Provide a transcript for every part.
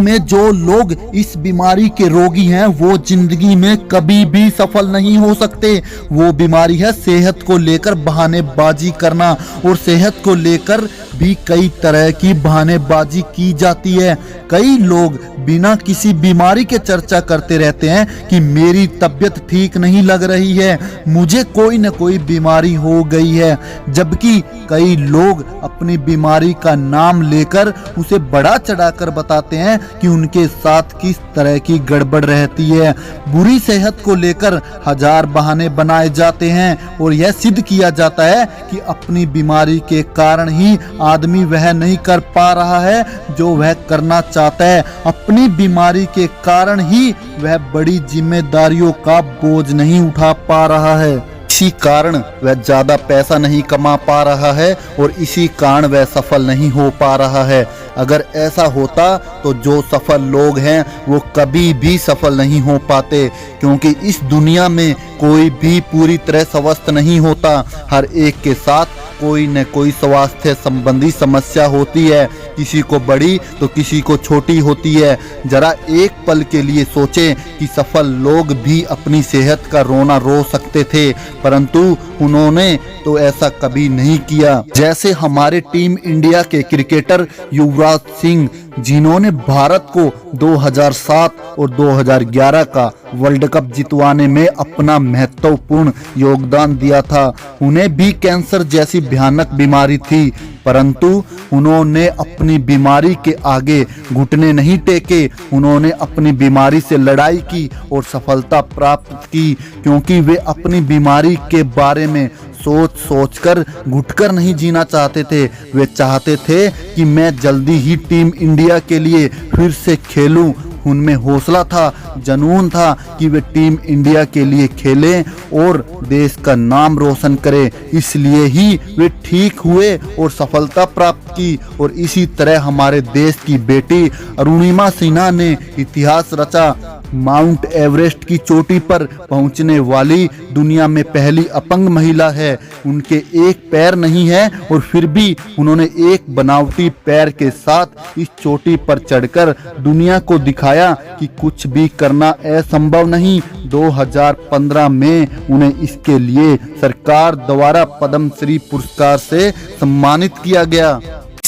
में जो लोग इस बीमारी के रोगी हैं वो जिंदगी में कभी भी सफल नहीं हो सकते। वो बीमारी है सेहत को लेकर बहानेबाजी करना, और सेहत को लेकर भी कई तरह की बहानेबाजी की जाती है। कई लोग बिना किसी बीमारी के चर्चा करते रहते हैं कि मेरी तबीयत ठीक नहीं लग रही है, मुझे कोई न कोई बीमारी हो गई है, जबकि कई लोग अपनी बीमारी का नाम लेकर उसे बड़ा चढ़ाकर बताते हैं कि उनके साथ किस तरह की गड़बड़ रहती है। बुरी सेहत को लेकर हजार बहाने बनाए जाते हैं और यह सिद्ध किया जाता है कि अपनी बीमारी के कारण ही आदमी वह नहीं कर पा रहा है जो वह करना चाहता है। अपनी बीमारी के कारण ही वह बड़ी जिम्मेदारियों का बोझ नहीं उठा पा रहा है। इसी कारण वह ज्यादा पैसा नहीं कमा पा रहा है और इसी कारण वह सफल नहीं हो पा रहा है। अगर ऐसा होता तो जो सफल लोग हैं वो कभी भी सफल नहीं हो पाते, क्योंकि इस दुनिया में कोई भी पूरी तरह स्वस्थ नहीं होता। हर एक के साथ कोई न कोई स्वास्थ्य संबंधी समस्या होती है, किसी को बड़ी तो किसी को छोटी होती है। जरा एक पल के लिए सोचें कि सफल लोग भी अपनी सेहत का रोना रो सकते थे, परंतु उन्होंने तो ऐसा कभी नहीं किया। जैसे हमारे टीम इंडिया के क्रिकेटर युवराज सिंह, जिन्होंने भारत को 2007 और 2011 का वर्ल्ड कप जितवाने में अपना महत्वपूर्ण योगदान दिया था। उन्हें भी कैंसर जैसी भयानक बीमारी थी, परंतु उन्होंने अपनी बीमारी के आगे घुटने नहीं टेके। उन्होंने अपनी बीमारी से लड़ाई की और सफलता प्राप्त की, क्योंकि वे अपनी बीमारी के बारे में सोच कर घुटकर नहीं जीना चाहते थे। वे चाहते थे कि मैं जल्दी ही टीम इंडिया के लिए फिर से खेलूं। उनमें हौसला था, जुनून था कि वे टीम इंडिया के लिए खेलें और देश का नाम रोशन करें। इसलिए ही वे ठीक हुए और सफलता प्राप्त की। और इसी तरह हमारे देश की बेटी अरुणिमा सिन्हा ने इतिहास रचा। माउंट एवरेस्ट की चोटी पर पहुंचने वाली दुनिया में पहली अपंग महिला है। उनके एक पैर नहीं है और फिर भी उन्होंने एक बनावटी पैर के साथ इस चोटी पर चढ़कर दुनिया को दिखाया कि कुछ भी करना असंभव नहीं। 2015 में उन्हें इसके लिए सरकार द्वारा पद्म श्री पुरस्कार से सम्मानित किया गया।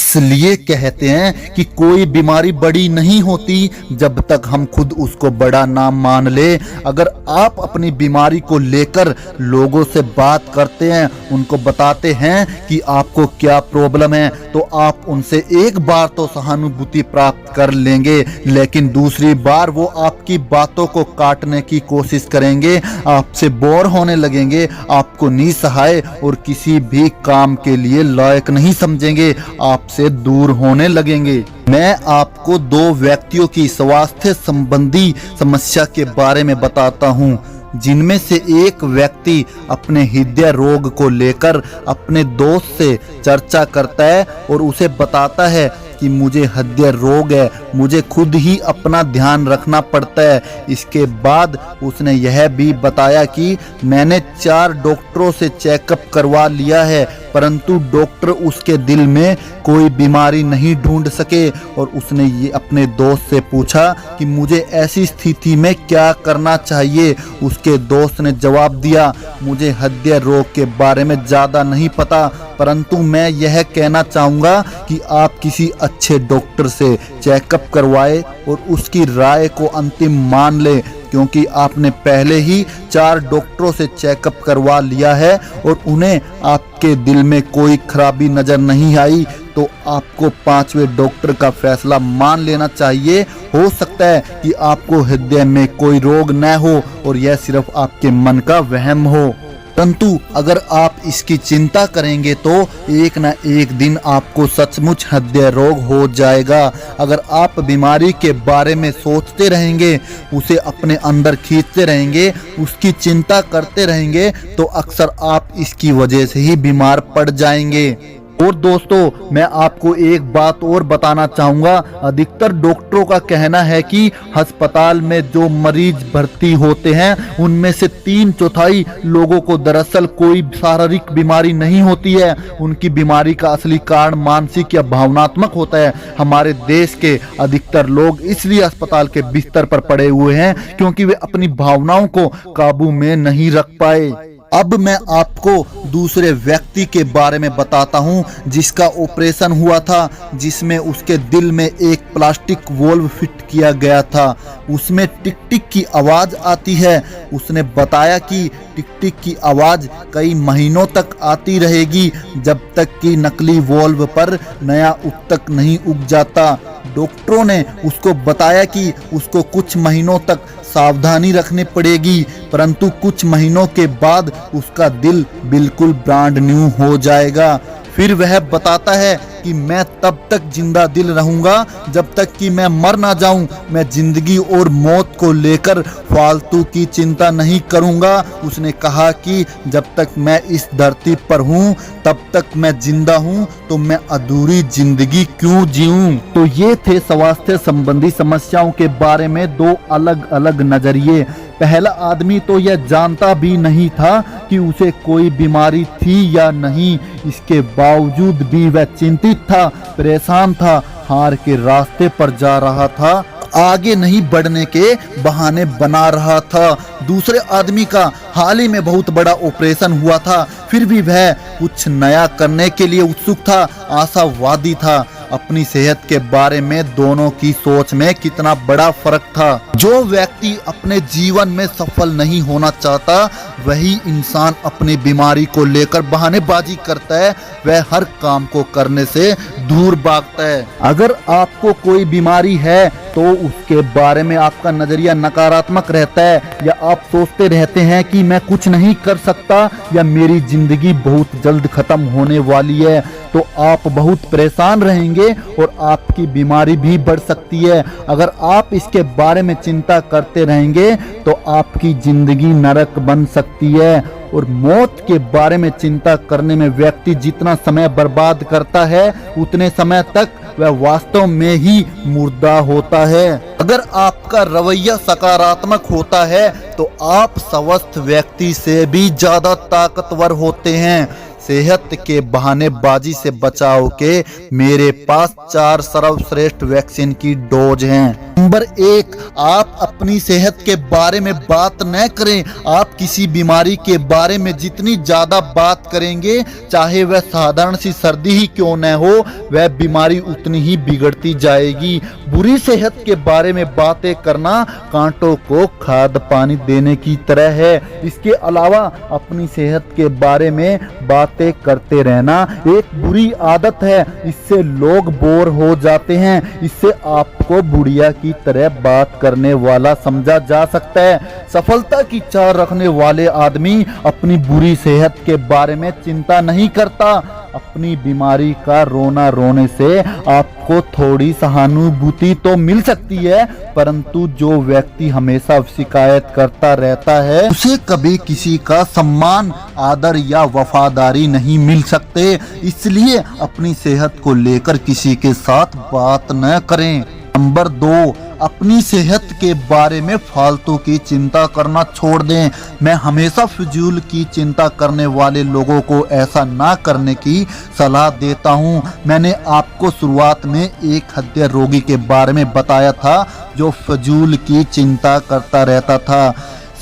इसलिए कहते हैं कि कोई बीमारी बड़ी नहीं होती जब तक हम खुद उसको बड़ा ना मान ले। अगर आप अपनी बीमारी को लेकर लोगों से बात करते हैं, उनको बताते हैं कि आपको क्या प्रॉब्लम है, तो आप उनसे एक बार तो सहानुभूति प्राप्त कर लेंगे, लेकिन दूसरी बार वो आपकी बातों को काटने की कोशिश करेंगे, आपसे बोर होने लगेंगे, आपको निसहाय और किसी भी काम के लिए लायक नहीं समझेंगे, आपसे दूर होने लगेंगे। मैं आपको दो व्यक्तियों की स्वास्थ्य संबंधी समस्या के बारे में बताता हूँ, जिनमें से एक व्यक्ति अपने हृदय रोग को लेकर अपने दोस्त से चर्चा करता है और उसे बताता है कि मुझे हृदय रोग है, मुझे खुद ही अपना ध्यान रखना पड़ता है। इसके बाद उसने यह भी बताया कि मैंने 4 डॉक्टरों से चेकअप करवा लिया है, परंतु डॉक्टर उसके दिल में कोई बीमारी नहीं ढूंढ सके। और उसने ये अपने दोस्त से पूछा कि मुझे ऐसी स्थिति में क्या करना चाहिए। उसके दोस्त ने जवाब दिया, मुझे हृदय रोग के बारे में ज़्यादा नहीं पता, परंतु मैं यह कहना चाहूँगा कि आप किसी अच्छे डॉक्टर से चेकअप करवाएं और उसकी राय को अंतिम मान लें, क्योंकि आपने पहले ही 4 डॉक्टरों से चेकअप करवा लिया है और उन्हें आपके दिल में कोई खराबी नज़र नहीं आई, तो आपको 5वें डॉक्टर का फैसला मान लेना चाहिए। हो सकता है कि आपको हृदय में कोई रोग न हो और यह सिर्फ आपके मन का वहम हो, परंतु अगर आप इसकी चिंता करेंगे तो एक न एक दिन आपको सचमुच हृदय रोग हो जाएगा। अगर आप बीमारी के बारे में सोचते रहेंगे, उसे अपने अंदर खींचते रहेंगे, उसकी चिंता करते रहेंगे, तो अक्सर आप इसकी वजह से ही बीमार पड़ जाएंगे। और दोस्तों मैं आपको एक बात और बताना चाहूँगा, अधिकतर डॉक्टरों का कहना है कि अस्पताल में जो मरीज भर्ती होते हैं उनमें से 3/4 लोगों को दरअसल कोई शारीरिक बीमारी नहीं होती है। उनकी बीमारी का असली कारण मानसिक या भावनात्मक होता है। हमारे देश के अधिकतर लोग इसलिए अस्पताल के बिस्तर पर पड़े हुए हैं क्योंकि वे अपनी भावनाओं को काबू में नहीं रख पाए। अब मैं आपको दूसरे व्यक्ति के बारे में बताता हूं जिसका ऑपरेशन हुआ था, जिसमें उसके दिल में एक प्लास्टिक वॉल्व फिट किया गया था। उसमें टिक टिक की आवाज आती है। उसने बताया कि टिक टिक की आवाज कई महीनों तक आती रहेगी जब तक कि नकली वॉल्व पर नया ऊतक नहीं उग जाता। डॉक्टरों ने उसको बताया कि उसको कुछ महीनों तक सावधानी रखनी पड़ेगी, परंतु कुछ महीनों के बाद उसका दिल बिल्कुल ब्रांड न्यू हो जाएगा। फिर वह बताता है कि मैं तब तक जिंदा दिल रहूंगा जब तक कि मैं मर ना जाऊं। मैं जिंदगी और मौत को लेकर फालतू की चिंता नहीं करूंगा। उसने कहा कि जब तक मैं इस धरती पर हूं तब तक मैं जिंदा हूं, तो मैं अधूरी जिंदगी क्यों जीऊं। तो ये थे स्वास्थ्य संबंधी समस्याओं के बारे में 2 अलग अलग नजरिए। पहला आदमी तो यह जानता भी नहीं था कि उसे कोई बीमारी थी या नहीं, इसके बावजूद भी वह चिंतित था, परेशान था, हार के रास्ते पर जा रहा था, आगे नहीं बढ़ने के बहाने बना रहा था। दूसरे आदमी का हाल ही में बहुत बड़ा ऑपरेशन हुआ था, फिर भी वह कुछ नया करने के लिए उत्सुक था, आशावादी था। अपनी सेहत के बारे में दोनों की सोच में कितना बड़ा फर्क था। जो व्यक्ति अपने जीवन में सफल नहीं होना चाहता वही इंसान अपनी बीमारी को लेकर बहानेबाजी करता है, वह हर काम को करने से दूर भागता है। अगर आपको कोई बीमारी है तो उसके बारे में आपका नजरिया नकारात्मक रहता है, या आप सोचते रहते हैं कि मैं कुछ नहीं कर सकता या मेरी जिंदगी बहुत जल्द खत्म होने वाली है, तो आप बहुत परेशान रहेंगे और आपकी बीमारी भी बढ़ सकती है। अगर आप इसके बारे में चिंता करते रहेंगे तो आपकी जिंदगी नरक बन सकती है। और मौत के बारे में चिंता करने में व्यक्ति जितना समय बर्बाद करता है उतने समय तक वह वास्तव में ही मुर्दा होता है। अगर आपका रवैया सकारात्मक होता है तो आप स्वस्थ व्यक्ति से भी ज्यादा ताकतवर होते हैं। सेहत के बहानेबाजी से बचाव के मेरे पास 4 सर्वश्रेष्ठ वैक्सीन की डोज हैं। नंबर 1, आप अपनी सेहत के बारे में बात न करें। आप किसी बीमारी के बारे में जितनी ज्यादा बात करेंगे, चाहे वह साधारण सी सर्दी ही क्यों न हो, वह बीमारी उतनी ही बिगड़ती जाएगी। बुरी सेहत के बारे में बातें करना कांटों को खाद पानी देने की तरह है। इसके अलावा अपनी सेहत के बारे में बातें करते रहना एक बुरी आदत है। इससे लोग बोर हो जाते हैं। इससे आपको बुढ़िया की तरह बात करने वाला समझा जा सकता है। सफलता की चाह रखने वाले आदमी अपनी बुरी सेहत के बारे में चिंता नहीं करता। अपनी बीमारी का रोना रोने से आपको थोड़ी सहानुभूति तो मिल सकती है, परंतु जो व्यक्ति हमेशा शिकायत करता रहता है उसे कभी किसी का सम्मान, आदर या वफादारी नहीं मिल सकते। इसलिए अपनी सेहत को लेकर किसी के साथ बात न करें। नंबर 2, अपनी सेहत के बारे में फालतू की चिंता करना छोड़ दें। मैं हमेशा फिजूल की चिंता करने वाले लोगों को ऐसा ना करने की सलाह देता हूं। मैंने आपको शुरुआत में एक हृदय रोगी के बारे में बताया था जो फिजूल की चिंता करता रहता था।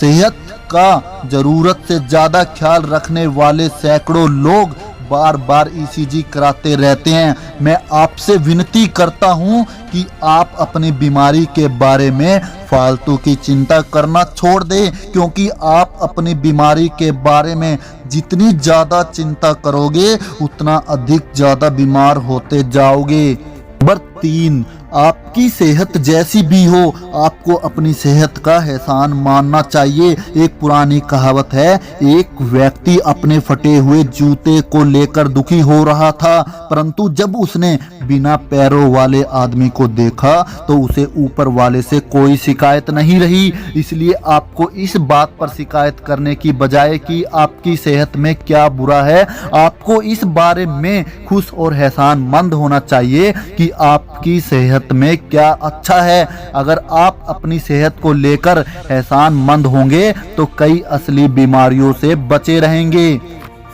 सेहत का जरूरत से ज्यादा ख्याल रखने वाले सैकड़ों लोग बार बार ईसीजी कराते रहते हैं। मैं आपसे विनती करता हूं कि आप अपनी बीमारी के बारे में फालतू की चिंता करना छोड़ दें, क्योंकि आप अपनी बीमारी के बारे में जितनी ज्यादा चिंता करोगे उतना अधिक ज्यादा बीमार होते जाओगे। नंबर 3, आपकी सेहत जैसी भी हो, आपको अपनी सेहत का एहसान मानना चाहिए। एक पुरानी कहावत है, एक व्यक्ति अपने फटे हुए जूते को लेकर दुखी हो रहा था, परंतु जब उसने बिना पैरों वाले आदमी को देखा तो उसे ऊपर वाले से कोई शिकायत नहीं रही। इसलिए आपको इस बात पर शिकायत करने की बजाय कि आपकी सेहत में क्या बुरा है, आपको इस बारे में खुश और एहसानमंद होना चाहिए कि आपकी सेहत में क्या अच्छा है। अगर आप अपनी सेहत को लेकर एहसानमंद होंगे तो कई असली बीमारियों से बचे रहेंगे।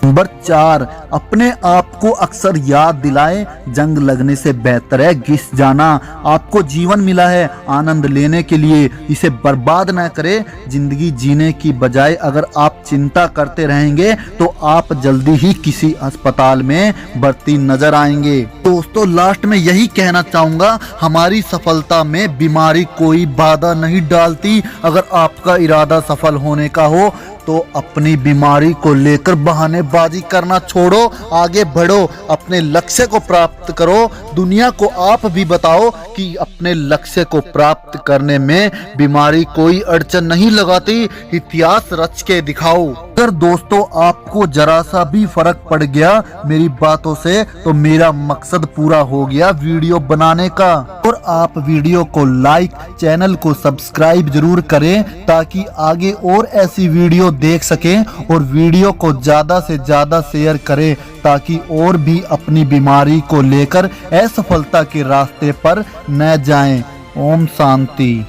नंबर 4, अपने आप को अक्सर याद दिलाएं, जंग लगने से बेहतर है घिस जाना। आपको जीवन मिला है आनंद लेने के लिए, इसे बर्बाद न करें। जिंदगी जीने की बजाय अगर आप चिंता करते रहेंगे तो आप जल्दी ही किसी अस्पताल में भर्ती नजर आएंगे। दोस्तों, लास्ट में यही कहना चाहूंगा, हमारी सफलता में बीमारी कोई बाधा नहीं डालती। अगर आपका इरादा सफल होने का हो तो अपनी बीमारी को लेकर बहानेबाजी करना छोड़ो, आगे बढ़ो, अपने लक्ष्य को प्राप्त करो। दुनिया को आप भी बताओ कि अपने लक्ष्य को प्राप्त करने में बीमारी कोई अड़चन नहीं लगाती। इतिहास रच के दिखाओ। अगर दोस्तों आपको जरा सा भी फर्क पड़ गया मेरी बातों से तो मेरा मकसद पूरा हो गया वीडियो बनाने का। और आप वीडियो को लाइक, चैनल को सब्सक्राइब जरूर करें ताकि आगे और ऐसी वीडियो देख सकें, और वीडियो को ज्यादा से ज्यादा शेयर करें ताकि और भी अपनी बीमारी को लेकर असफलता के रास्ते पर न जाएं। ओम शांति।